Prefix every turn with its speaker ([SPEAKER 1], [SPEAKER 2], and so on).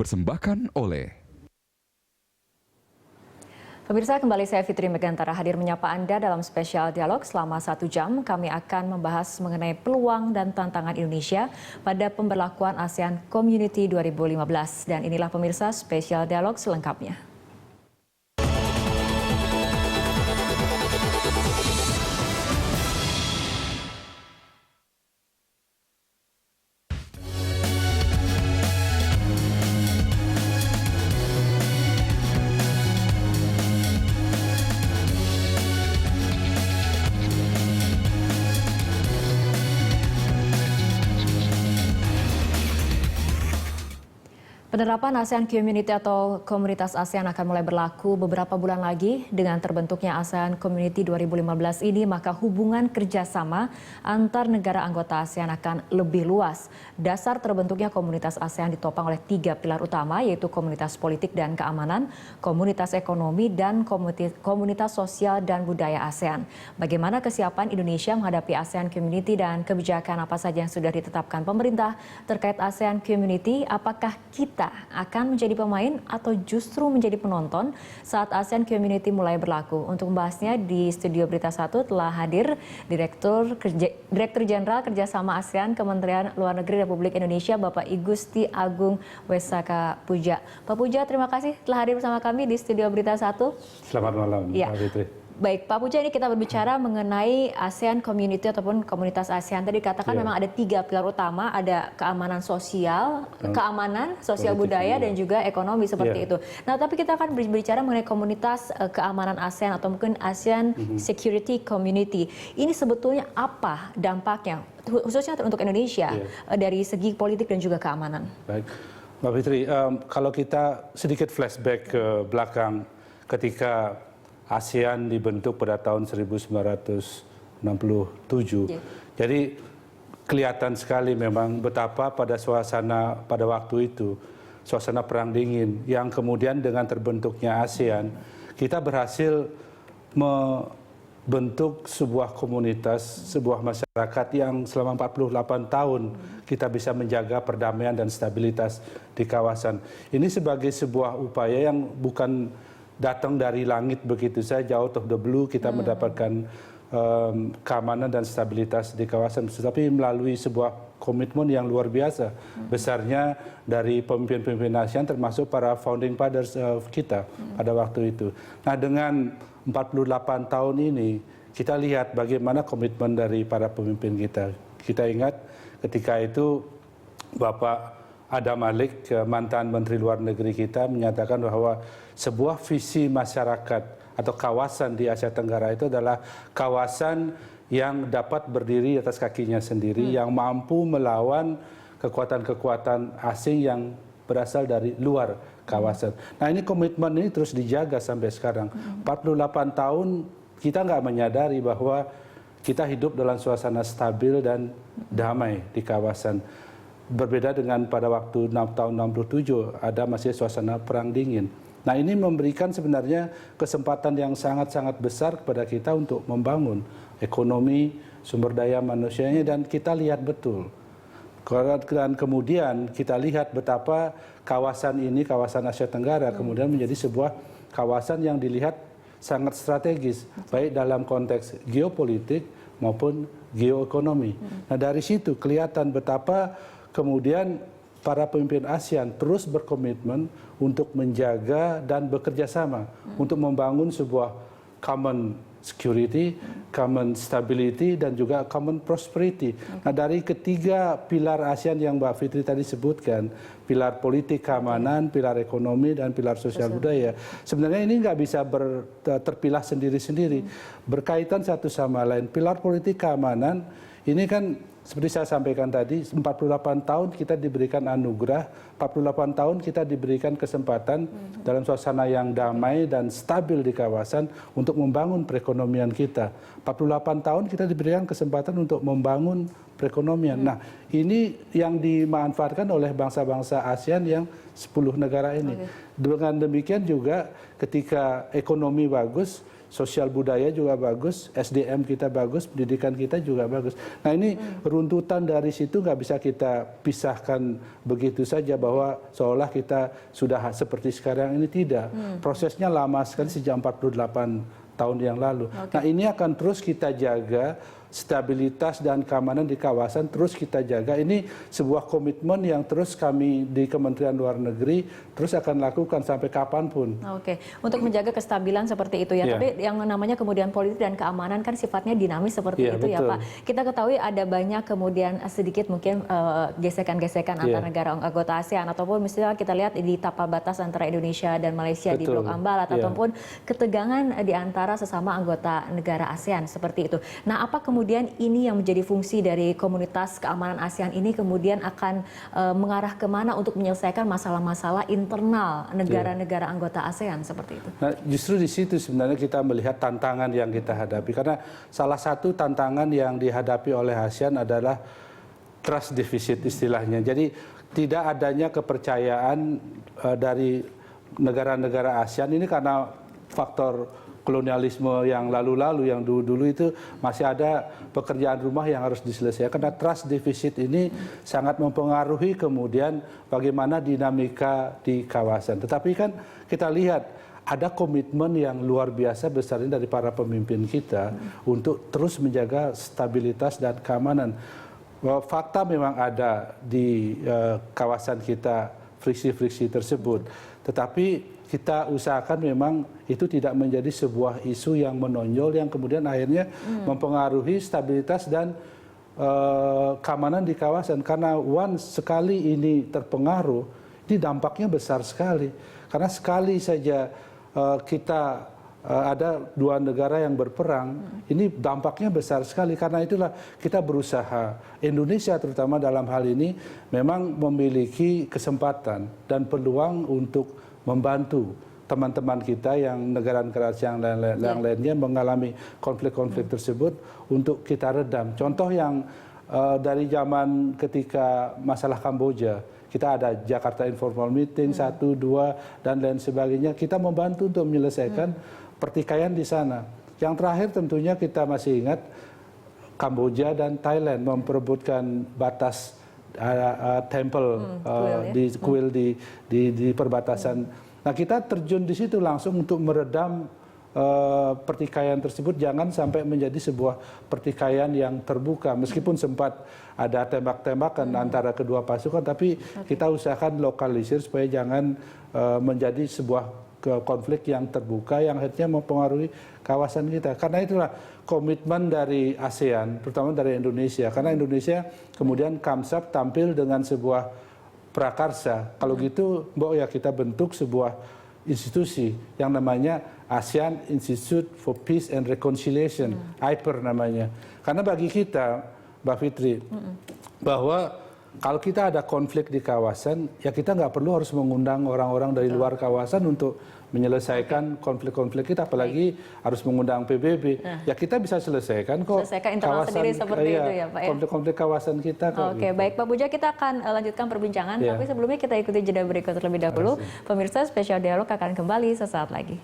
[SPEAKER 1] dipersembahkan oleh
[SPEAKER 2] Pemirsa, kembali saya Fitri Megantara hadir menyapa Anda dalam spesial dialog selama 1 jam. Kami akan membahas mengenai peluang dan tantangan Indonesia pada pemberlakuan ASEAN Community 2015. Dan inilah pemirsa spesial dialog selengkapnya. Penerapan ASEAN Community atau Komunitas ASEAN akan mulai berlaku beberapa bulan lagi. Dengan terbentuknya ASEAN Community 2015 ini, maka hubungan kerjasama antar negara anggota ASEAN akan lebih luas. Dasar terbentuknya komunitas ASEAN ditopang oleh 3 pilar utama, yaitu komunitas politik dan keamanan, komunitas ekonomi, dan komunitas sosial dan budaya ASEAN. Bagaimana kesiapan Indonesia menghadapi ASEAN Community dan kebijakan apa saja yang sudah ditetapkan pemerintah terkait ASEAN Community? Apakah kita akan menjadi pemain atau justru menjadi penonton saat ASEAN Community mulai berlaku? Untuk membahasnya di studio Berita 1 telah hadir Direktur Jenderal Kerjasama ASEAN Kementerian Luar Negeri Republik Indonesia, Bapak Igusti Agung Wesaka Puja. Pak Puja, terima kasih telah hadir bersama kami di studio Berita 1.
[SPEAKER 3] Selamat malam,
[SPEAKER 2] ya.
[SPEAKER 3] Pak Fitri.
[SPEAKER 2] Baik, Pak Puja, ini kita berbicara mengenai ASEAN Community ataupun komunitas ASEAN. Tadi dikatakan memang ada 3 pilar utama, ada keamanan sosial, budaya, dan juga ekonomi seperti itu. Nah, tapi kita akan berbicara mengenai komunitas keamanan ASEAN atau mungkin ASEAN Security Community. Ini sebetulnya apa dampaknya, khususnya untuk Indonesia dari segi politik dan juga keamanan?
[SPEAKER 3] Baik, Mbak Fitri, kalau kita sedikit flashback ke belakang ketika ASEAN dibentuk pada tahun 1967. Jadi kelihatan sekali memang betapa pada suasana pada waktu itu, suasana perang dingin, yang kemudian dengan terbentuknya ASEAN, kita berhasil membentuk sebuah komunitas, sebuah masyarakat yang selama 48 tahun kita bisa menjaga perdamaian dan stabilitas di kawasan. Ini sebagai sebuah upaya yang bukan datang dari langit begitu saja, out of the blue kita mendapatkan keamanan dan stabilitas di kawasan, tetapi melalui sebuah komitmen yang luar biasa besarnya dari pemimpin-pemimpin ASEAN, termasuk para founding fathers kita pada waktu itu. Nah, dengan 48 tahun ini kita lihat bagaimana komitmen dari para pemimpin kita. Kita ingat ketika itu Bapak Adam Malik, mantan Menteri Luar Negeri kita, menyatakan bahwa sebuah visi masyarakat atau kawasan di Asia Tenggara itu adalah kawasan yang dapat berdiri atas kakinya sendiri, yang mampu melawan kekuatan-kekuatan asing yang berasal dari luar kawasan. Nah, ini komitmen ini terus dijaga sampai sekarang. 48 tahun kita nggak menyadari bahwa kita hidup dalam suasana stabil dan damai di kawasan. Berbeda dengan pada waktu tahun 67, ada masih suasana perang dingin. Nah, ini memberikan sebenarnya kesempatan yang sangat-sangat besar kepada kita untuk membangun ekonomi, sumber daya manusianya, dan kita lihat betul. Dan kemudian kita lihat betapa kawasan ini, kawasan Asia Tenggara, kemudian menjadi sebuah kawasan yang dilihat sangat strategis, baik dalam konteks geopolitik maupun geoekonomi. Nah, dari situ kelihatan betapa kemudian para pemimpin ASEAN terus berkomitmen untuk menjaga dan bekerja sama untuk membangun sebuah common security, common stability, dan juga common prosperity. Nah, dari ketiga pilar ASEAN yang Mbak Fitri tadi sebutkan, pilar politik keamanan, pilar ekonomi, dan pilar sosial budaya, sebenarnya ini nggak bisa terpilah sendiri-sendiri, berkaitan satu sama lain. Pilar politik keamanan ini kan seperti saya sampaikan tadi, 48 tahun kita diberikan anugerah, 48 tahun kita diberikan kesempatan dalam suasana yang damai dan stabil di kawasan untuk membangun perekonomian kita. 48 tahun kita diberikan kesempatan untuk membangun perekonomian. Nah, ini yang dimanfaatkan oleh bangsa-bangsa ASEAN yang 10 negara ini. Dengan demikian juga ketika ekonomi bagus, sosial budaya juga bagus, SDM kita bagus, pendidikan kita juga bagus. Nah ini runtutan dari situ nggak bisa kita pisahkan begitu saja bahwa seolah kita sudah seperti sekarang ini, tidak. Prosesnya lama sekali sejak 48 tahun yang lalu. Nah ini akan terus kita jaga, stabilitas dan keamanan di kawasan terus kita jaga. Ini sebuah komitmen yang terus kami di Kementerian Luar Negeri terus akan lakukan sampai kapanpun.
[SPEAKER 2] Oke, untuk menjaga kestabilan seperti itu ya.
[SPEAKER 3] Iya.
[SPEAKER 2] Tapi yang namanya kemudian politik dan keamanan kan sifatnya dinamis seperti
[SPEAKER 3] Iya,
[SPEAKER 2] itu ya
[SPEAKER 3] betul.
[SPEAKER 2] Pak. Kita ketahui ada banyak kemudian sedikit mungkin gesekan-gesekan antar
[SPEAKER 3] Iya.
[SPEAKER 2] negara anggota ASEAN, ataupun misalnya kita lihat di tapal batas antara Indonesia dan Malaysia di
[SPEAKER 3] Betul.
[SPEAKER 2] Blok Ambalat,
[SPEAKER 3] Iya.
[SPEAKER 2] ataupun ketegangan di antara sesama anggota negara ASEAN seperti itu. Nah, apa kemudian ini yang menjadi fungsi dari komunitas keamanan ASEAN ini kemudian akan mengarah kemana untuk menyelesaikan masalah-masalah internal negara-negara anggota ASEAN seperti itu?
[SPEAKER 3] Nah, justru di situ sebenarnya kita melihat tantangan yang kita hadapi. Karena salah satu tantangan yang dihadapi oleh ASEAN adalah trust deficit istilahnya. Jadi tidak adanya kepercayaan dari negara-negara ASEAN ini karena faktor kolonialisme yang lalu-lalu, yang dulu-dulu itu masih ada pekerjaan rumah yang harus diselesaikan. Karena trust deficit ini sangat mempengaruhi kemudian bagaimana dinamika di kawasan. Tetapi kan kita lihat ada komitmen yang luar biasa besar ini dari para pemimpin kita untuk terus menjaga stabilitas dan keamanan. Fakta memang ada di kawasan kita friksi-friksi tersebut, tetapi kita usahakan memang itu tidak menjadi sebuah isu yang menonjol yang kemudian akhirnya mempengaruhi stabilitas dan keamanan di kawasan. Karena once sekali ini terpengaruh, ini dampaknya besar sekali. Karena sekali saja kita ada dua negara yang berperang, ini dampaknya besar sekali. Karena itulah kita berusaha, Indonesia terutama dalam hal ini memang memiliki kesempatan dan peluang untuk membantu teman-teman kita yang negara-negara yang lainnya mengalami konflik-konflik tersebut untuk kita redam. Contoh yang dari zaman ketika masalah Kamboja, kita ada Jakarta Informal Meeting 1, 2 dan lain sebagainya. Kita membantu untuk menyelesaikan pertikaian di sana. Yang terakhir tentunya kita masih ingat Kamboja dan Thailand memperebutkan batas temple di kuil di perbatasan. Nah kita terjun di situ langsung untuk meredam pertikaian tersebut, jangan sampai menjadi sebuah pertikaian yang terbuka. Meskipun sempat ada tembak-tembakan antara kedua pasukan, tapi kita usahakan lokalisir supaya jangan menjadi sebuah konflik yang terbuka yang akhirnya mempengaruhi kawasan kita. Karena itulah komitmen dari ASEAN, terutama dari Indonesia. Karena Indonesia kemudian Kamsat tampil dengan sebuah prakarsa. Kalau gitu, Mbok, ya kita bentuk sebuah institusi yang namanya ASEAN Institute for Peace and Reconciliation, AIPER namanya. Karena bagi kita, Mbak Fitri, bahwa kalau kita ada konflik di kawasan, ya kita nggak perlu harus mengundang orang-orang dari luar kawasan untuk menyelesaikan konflik-konflik kita, apalagi harus mengundang PBB. Ya kita bisa selesaikan kok.
[SPEAKER 2] Selesaikan internal sendiri seperti itu ya Pak ya?
[SPEAKER 3] Konflik-konflik kawasan kita kok.
[SPEAKER 2] Oke, baik Pak Puja, kita akan lanjutkan perbincangan, tapi sebelumnya kita ikuti jeda berikut terlebih dahulu. Pemirsa, Spesial Dialog akan kembali sesaat lagi.